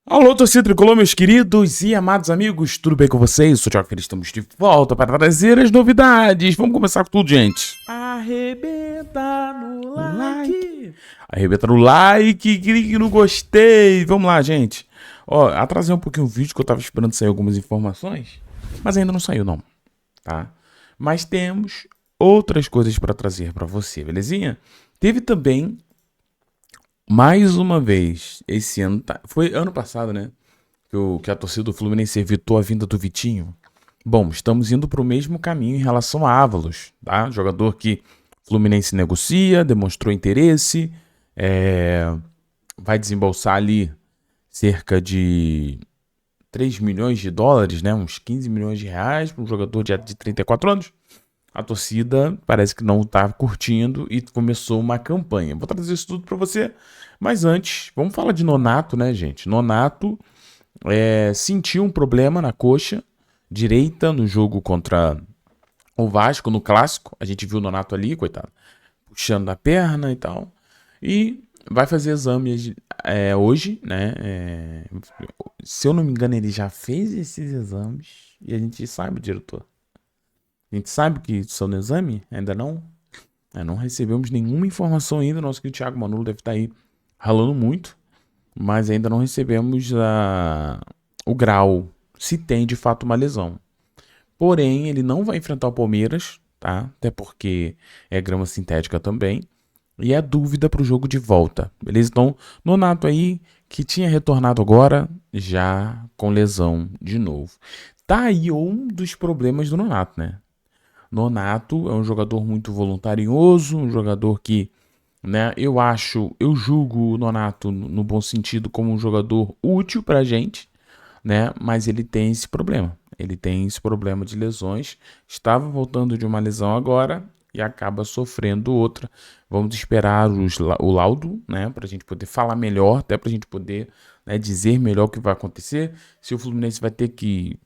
Alô, torcida tricolor, meus queridos e amados amigos, tudo bem com vocês? Eu sou o Thiago Feliz, estamos de volta para trazer as novidades. Vamos começar com tudo, gente. Arrebenta no like. Arrebenta no like, clique no gostei. Vamos lá, gente. Ó, atrasei um pouquinho o vídeo que eu tava esperando sair algumas informações, mas ainda não saiu não, tá? Mas temos outras coisas para trazer para você, belezinha? Teve também, mais uma vez, esse ano, foi ano passado, né? Que a torcida do Fluminense evitou a vinda do Vitinho. Bom, estamos indo para o mesmo caminho em relação a Ávalos, tá? Jogador que o Fluminense negocia, demonstrou interesse, vai desembolsar ali cerca de 3 milhões de dólares, né? Uns 15 milhões de reais para um jogador de 34 anos. A torcida parece que não está curtindo e começou uma campanha. Vou trazer isso tudo para você, mas antes, vamos falar de Nonato, né, gente? Nonato sentiu um problema na coxa direita no jogo contra o Vasco, no Clássico. A gente viu o Nonato ali, coitado, puxando a perna e tal. E vai fazer exames hoje, né? Se eu não me engano, ele já fez esses exames e a gente sabe, diretor. A gente sabe que são no exame? Ainda não? Não recebemos nenhuma informação ainda. Nosso querido Thiago Manolo deve estar aí ralando muito, mas ainda não recebemos o grau, se tem de fato uma lesão. Porém, ele não vai enfrentar o Palmeiras, tá? Até porque é grama sintética também. E é dúvida para o jogo de volta, beleza? Então, Nonato aí, que tinha retornado agora, já com lesão de novo. Tá aí um dos problemas do Nonato, né? Nonato é um jogador muito voluntarioso, um jogador que, né, eu julgo o Nonato no bom sentido como um jogador útil pra gente, né, mas ele tem esse problema. Ele tem esse problema de lesões, estava voltando de uma lesão agora e acaba sofrendo outra. Vamos esperar o laudo, né, pra gente poder falar melhor, até pra gente poder, né, dizer melhor o que vai acontecer, se o Fluminense vai ter que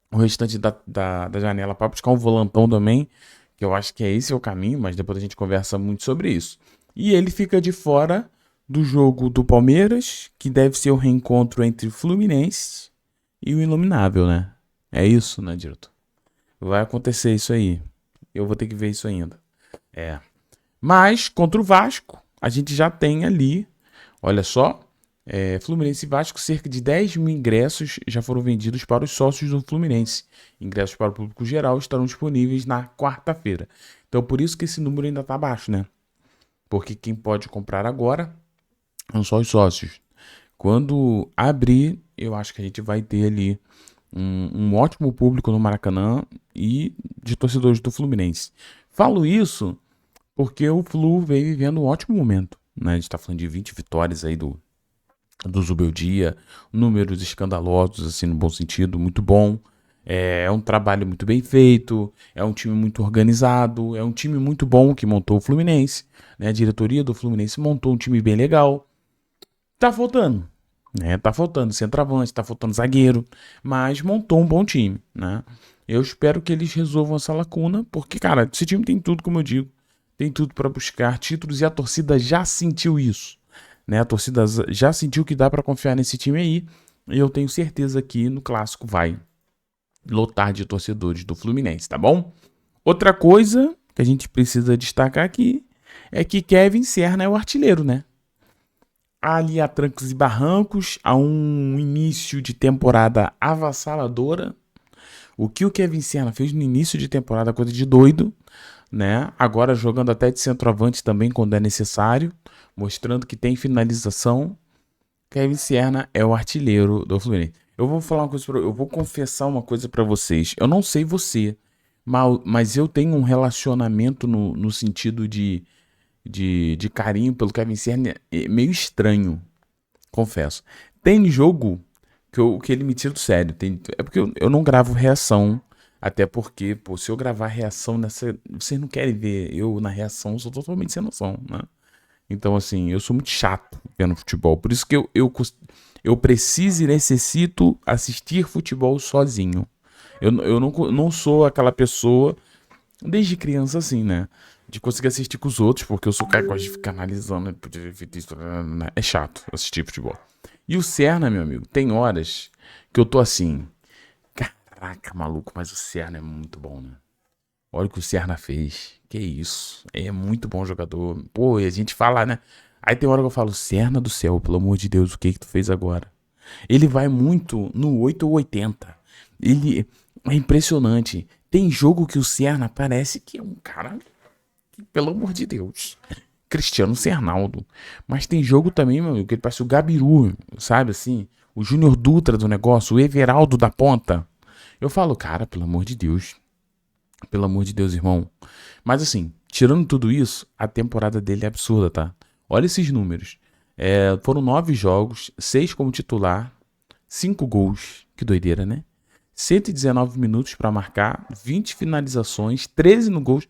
o restante da janela para buscar um volantão também, que eu acho que esse é o caminho, mas depois a gente conversa muito sobre isso. E ele fica de fora do jogo do Palmeiras, que deve ser o reencontro entre o Fluminense e o Inominável, né? É isso, né, diretor? Vai acontecer isso aí. Eu vou ter que ver isso ainda. Mas, contra o Vasco, a gente já tem ali, olha só, Fluminense e Vasco, cerca de 10 mil ingressos já foram vendidos para os sócios do Fluminense. Ingressos para o público geral estarão disponíveis na quarta-feira. Então, por isso que esse número ainda está baixo, né? Porque quem pode comprar agora são só os sócios. Quando abrir, eu acho que a gente vai ter ali um ótimo público no Maracanã e de torcedores do Fluminense. Falo isso porque o Flu vem vivendo um ótimo momento, né? A gente está falando de 20 vitórias aí do Zubeldia, números escandalosos, assim, no bom sentido, muito bom. É um trabalho muito bem feito, é um time muito organizado, é um time muito bom que montou o Fluminense, né? A diretoria do Fluminense montou um time bem legal. Tá faltando, né? Tá faltando centroavante, tá faltando zagueiro, mas montou um bom time, né? Eu espero que eles resolvam essa lacuna, porque, cara, esse time tem tudo, como eu digo, tem tudo para buscar títulos e a torcida já sentiu isso. Né, a torcida já sentiu que dá para confiar nesse time aí. E eu tenho certeza que no Clássico vai lotar de torcedores do Fluminense, tá bom? Outra coisa que a gente precisa destacar aqui é que Kevin Serna é o artilheiro, né? Ali a trancos e barrancos, a um início de temporada avassaladora. O que o Kevin Serna fez no início de temporada, coisa de doido, né? Agora jogando até de centroavante também quando é necessário, mostrando que tem finalização. Kevin Serna é o artilheiro do Fluminense. Eu vou falar uma coisa eu vou confessar uma coisa pra vocês. Eu não sei você, mas eu tenho um relacionamento no sentido de carinho pelo Kevin Serna meio estranho, confesso. Tem jogo que ele me tira do sério. É porque eu não gravo reação. Até porque, pô, se eu gravar reação nessa... Vocês não querem ver eu na reação, eu sou totalmente sem noção, né? Então, assim, eu sou muito chato vendo futebol. Por isso que eu preciso e necessito assistir futebol sozinho. Eu não sou aquela pessoa, desde criança assim, né? de conseguir assistir com os outros, porque eu sou o cara que gosta de ficar analisando, né? Podia ter feito isso, né? É chato assistir futebol. E o Serna, meu amigo, tem horas que eu tô assim, caraca, maluco, mas o Serna é muito bom, né? Olha o que o Serna fez. Que isso. É muito bom jogador. Pô, e a gente fala, né? Aí tem hora que eu falo, Serna do céu, pelo amor de Deus, o que tu fez agora? Ele vai muito no 8 ou 80. Ele é impressionante. Tem jogo que o Serna parece que é um cara que, pelo amor de Deus, Cristiano Ronaldo. Mas tem jogo também, meu amigo, que ele parece o Gabiru, sabe assim? O Júnior Dutra do negócio, o Everaldo da ponta. Eu falo, cara, pelo amor de Deus. Pelo amor de Deus, irmão. Mas assim, tirando tudo isso, a temporada dele é absurda, tá? Olha esses números. Foram 9 jogos, 6 como titular, 5 gols. Que doideira, né? 119 minutos pra marcar, 20 finalizações, 13 no gols.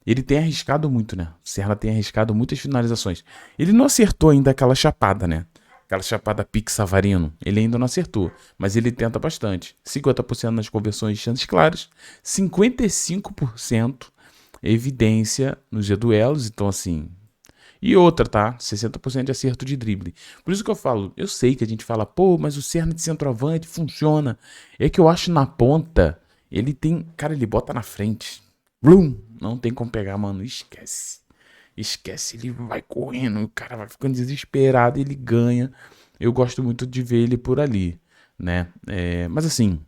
Ele tem arriscado muito, né? O Serra tem arriscado muitas finalizações. Ele não acertou ainda aquela chapada, né? Aquela chapada Pix Savarino. Ele ainda não acertou, mas ele tenta bastante. 50% nas conversões de chances claras, 55% evidência nos duelos. Então, assim... E outra, tá? 60% de acerto de drible. Por isso que eu falo, eu sei que a gente fala, pô, mas o Serna de centroavante funciona. É que eu acho na ponta, ele tem... Cara, ele bota na frente. Blum! Não tem como pegar, mano. Esquece. Esquece, ele vai correndo, o cara vai ficando desesperado, ele ganha. Eu gosto muito de ver ele por ali, né? Mas assim,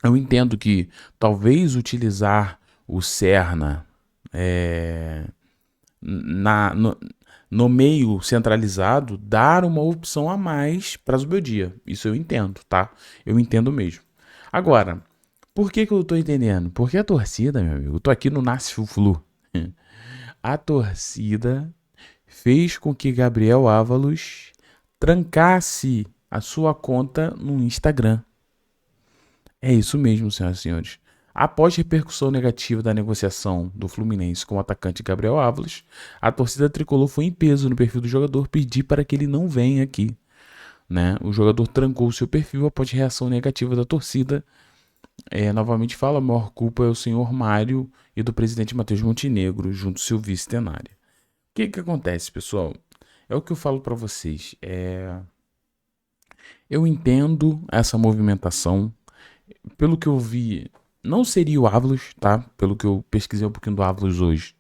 eu entendo que talvez utilizar o Serna no meio centralizado, dar uma opção a mais para Zubeldia. Isso eu entendo, tá? Eu entendo mesmo. Agora, por que eu tô entendendo? Porque a torcida, meu amigo, eu tô aqui no Nasce Flu. A torcida fez com que Gabriel Ávalos trancasse a sua conta no Instagram. É isso mesmo, senhoras e senhores. Após repercussão negativa da negociação do Fluminense com o atacante Gabriel Ávalos, a torcida tricolor foi em peso no perfil do jogador pedir para que ele não venha aqui, né? O jogador trancou seu perfil após reação negativa da torcida. Novamente fala, a maior culpa é o senhor Mário e do presidente Matheus Montenegro, junto ao seu vice Tenário. O que acontece, pessoal? É o que eu falo para vocês. Eu entendo essa movimentação. Pelo que eu vi, não seria o Ávalos, tá? Pelo que eu pesquisei um pouquinho do Ávalos hoje.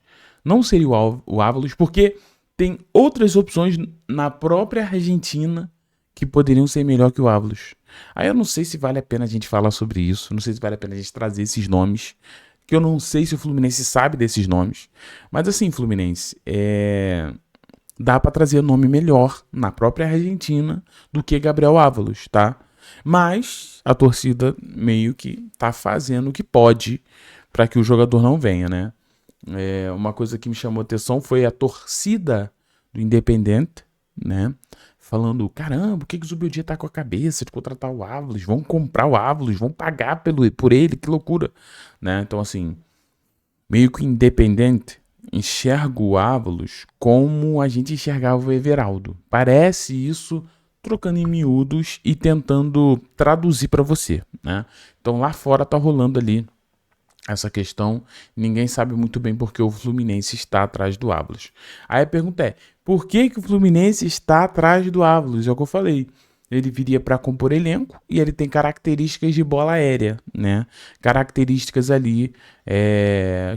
Não seria o Ávalos, porque tem outras opções na própria Argentina que poderiam ser melhor que o Ávalos. Aí eu não sei se vale a pena a gente falar sobre isso. Não sei se vale a pena a gente trazer esses nomes. Que eu não sei se o Fluminense sabe desses nomes. Mas assim, Fluminense, dá pra trazer nome melhor na própria Argentina do que Gabriel Ávalos, tá? Mas a torcida meio que tá fazendo o que pode para que o jogador não venha, né? Uma coisa que me chamou a atenção foi a torcida do Independente, né? Falando, caramba, o que o Zubeldia tá com a cabeça de contratar o Ávalos? Vão comprar o Ávalos, vão pagar por ele, que loucura, né? Então, assim, meio que o Independente enxerga o Ávalos como a gente enxergava o Everaldo. Parece isso, trocando em miúdos e tentando traduzir para você, né? Então, lá fora tá rolando ali essa questão, ninguém sabe muito bem porque o Fluminense está atrás do Ávalos. Aí a pergunta é, por que o Fluminense está atrás do Ávalos? É o que eu falei. Ele viria para compor elenco e ele tem características de bola aérea, né? Características ali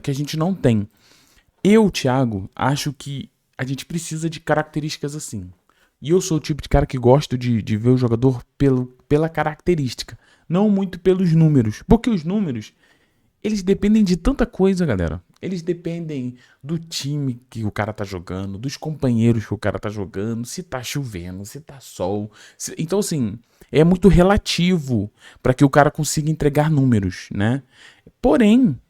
que a gente não tem. Eu, Thiago, acho que a gente precisa de características assim. E eu sou o tipo de cara que gosto de ver o jogador pela característica, não muito pelos números. Porque os números, eles dependem de tanta coisa, galera. Eles dependem do time que o cara tá jogando, dos companheiros que o cara tá jogando, se tá chovendo, se tá sol. Então, assim, é muito relativo para que o cara consiga entregar números, né? Porém,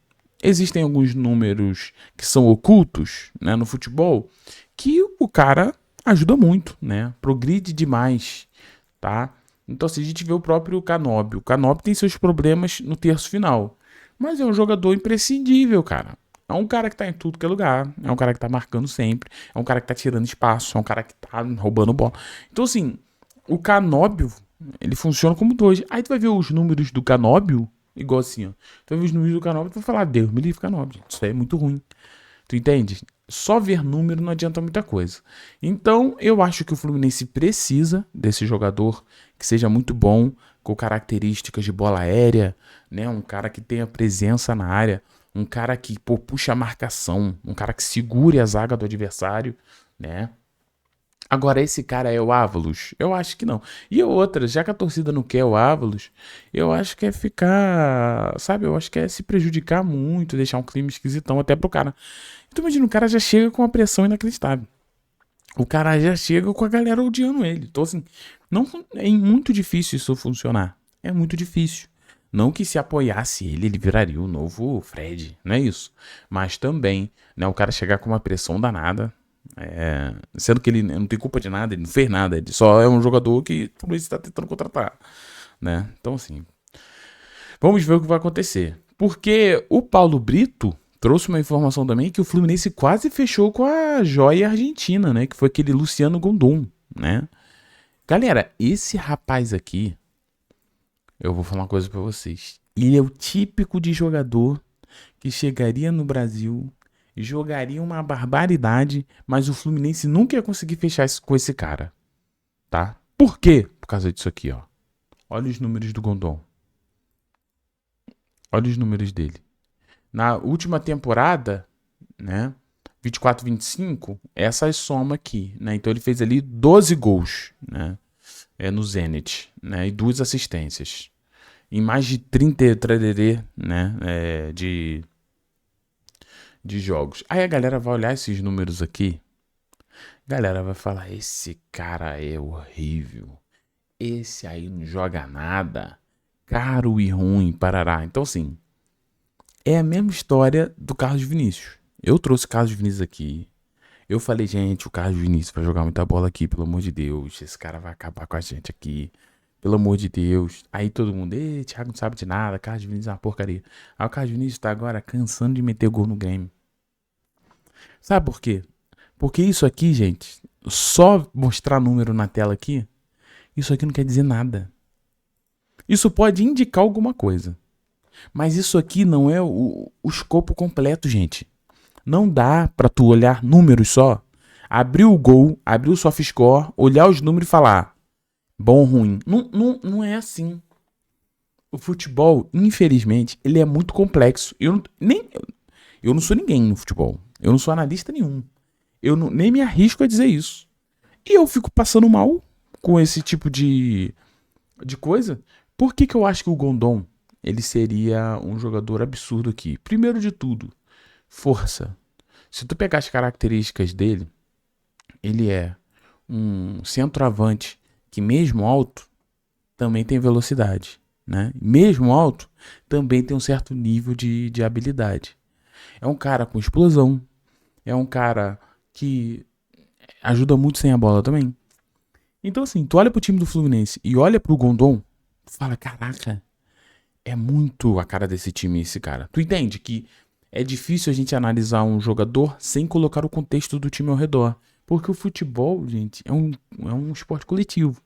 existem alguns números que são ocultos, né, no futebol, que o cara ajuda muito, né? Progride demais, tá? Então, se a gente vê o próprio Canóbio, o Canóbio tem seus problemas no terço final. Mas é um jogador imprescindível, cara. É um cara que tá em tudo que é lugar. É um cara que tá marcando sempre. É um cara que tá tirando espaço. É um cara que tá roubando bola. Então, assim, o Canóbio, ele funciona como dois. Aí tu vai ver os números do Canóbio, igual assim, ó. Tu vai ver os números do Canóbio e tu vai falar, Deus me livre, Canóbio. Isso aí é muito ruim. Tu entende? Só ver número não adianta muita coisa. Então, eu acho que o Fluminense precisa desse jogador que seja muito bom, com características de bola aérea, né? Um cara que tenha presença na área, um cara que puxa a marcação, um cara que segure a zaga do adversário, né? Agora, esse cara é o Ávalos? Eu acho que não. E outra, já que a torcida não quer o Ávalos, eu acho que é ficar, sabe? Eu acho que é se prejudicar muito, deixar um clima esquisitão até pro cara. Então, imagina, o cara já chega com uma pressão inacreditável. O cara já chega com a galera odiando ele. Então, assim, não, é muito difícil isso funcionar. É muito difícil. Não que se apoiasse ele viraria o novo Fred, não é isso. Mas também, né, o cara chegar com uma pressão danada, sendo que ele não tem culpa de nada, ele não fez nada, ele só é um jogador que o Fluminense está tentando contratar, né? Então, assim, vamos ver o que vai acontecer. Porque o Paulo Brito trouxe uma informação também que o Fluminense quase fechou com a joia argentina, né? Que foi aquele Luciano Gondom, né? Galera, esse rapaz aqui, eu vou falar uma coisa pra vocês. Ele é o típico de jogador que chegaria no Brasil, jogaria uma barbaridade, mas o Fluminense nunca ia conseguir fechar com esse cara, tá? Por quê? Por causa disso aqui, ó. Olha os números do Gondom. Olha os números dele. Na última temporada, né, 24-25, essa soma aqui, né? Então ele fez ali 12 gols, né? No Zenit, né? E 2 assistências. Em mais de 30 né? De jogos. Aí a galera vai olhar esses números aqui. A galera vai falar: esse cara é horrível. Esse aí não joga nada. Caro e ruim, parará. Então, assim, é a mesma história do Carlos Vinícius. Eu trouxe o Carlos Vinícius aqui. Eu falei, gente, o Carlos Vinícius vai jogar muita bola aqui, pelo amor de Deus. Esse cara vai acabar com a gente aqui. Pelo amor de Deus. Aí todo mundo, Thiago não sabe de nada, Carlos Vinícius é uma porcaria. Aí o Carlos Vinícius tá agora cansando de meter gol no game. Sabe por quê? Porque isso aqui, gente, só mostrar número na tela aqui, isso aqui não quer dizer nada. Isso pode indicar alguma coisa. Mas isso aqui não é o escopo completo, gente. Não dá pra tu olhar números só, abrir o gol, abrir o SofaScore, olhar os números e falar bom ou ruim. Não é assim. O futebol, infelizmente, ele é muito complexo. Eu não sou ninguém no futebol. Eu não sou analista nenhum. Eu nem me arrisco a dizer isso. E eu fico passando mal com esse tipo de coisa. Por que eu acho que o Gondom ele seria um jogador absurdo aqui? Primeiro de tudo, força. Se tu pegar as características dele, ele é um centroavante que mesmo alto também tem velocidade, né? Mesmo alto também tem um certo nível de habilidade. É um cara com explosão, é um cara que ajuda muito sem a bola também. Então assim, tu olha pro time do Fluminense e olha pro Gondom, tu fala, caraca, é muito a cara desse time esse cara. Tu entende que é difícil a gente analisar um jogador sem colocar o contexto do time ao redor. Porque o futebol, gente, é um esporte coletivo.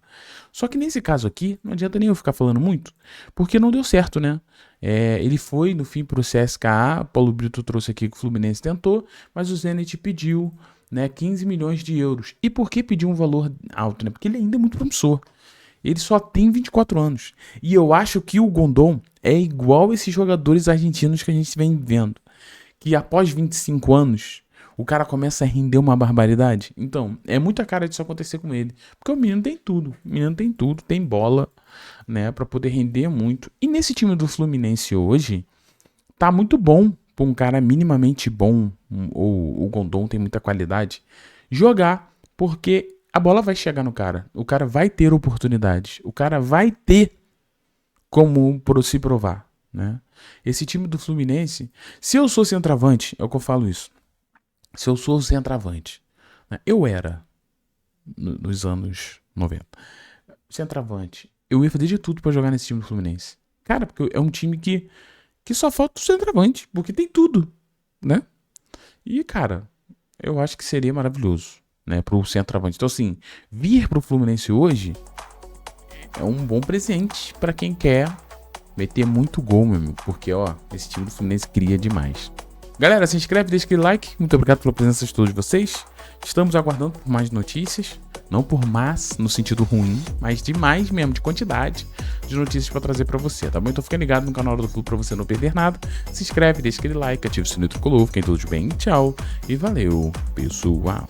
Só que nesse caso aqui, não adianta nem eu ficar falando muito, porque não deu certo, né? Ele foi, no fim, pro CSKA, Paulo Brito trouxe aqui que o Fluminense tentou, mas o Zenit pediu, né, 15 milhões de euros. E por que pediu um valor alto, né? Porque ele ainda é muito promissor. Ele só tem 24 anos. E eu acho que o Gondom é igual esses jogadores argentinos que a gente vem vendo. Que após 25 anos, o cara começa a render uma barbaridade. Então, é muita cara disso acontecer com ele. Porque o menino tem tudo. O menino tem tudo, tem bola, né, pra poder render muito. E nesse time do Fluminense hoje, tá muito bom pra um cara minimamente bom, ou o Gondom tem muita qualidade, jogar. Porque a bola vai chegar no cara. O cara vai ter oportunidades. O cara vai ter como se provar, né? Esse time do Fluminense, se eu sou centroavante, é o que eu falo isso. Se eu sou centroavante, né? Eu era nos anos 90. Centroavante, eu ia fazer de tudo pra jogar nesse time do Fluminense. Cara, porque é um time que só falta o centroavante, porque tem tudo, né? E, cara, eu acho que seria maravilhoso, né, pro centroavante. Então, assim, vir pro Fluminense hoje é um bom presente pra quem quer meter muito gol, meu amigo. Porque, ó, esse time do Fluminense cria demais. Galera, se inscreve, deixa aquele like. Muito obrigado pela presença de todos vocês. Estamos aguardando por mais notícias. Não por mais no sentido ruim, mas de mais mesmo, de quantidade de notícias para trazer para você, tá bom? Então fica ligado no canal do Clube para você não perder nada. Se inscreve, deixa aquele like, ativa o sininho tricolor. Fiquem todos bem, tchau e valeu, pessoal.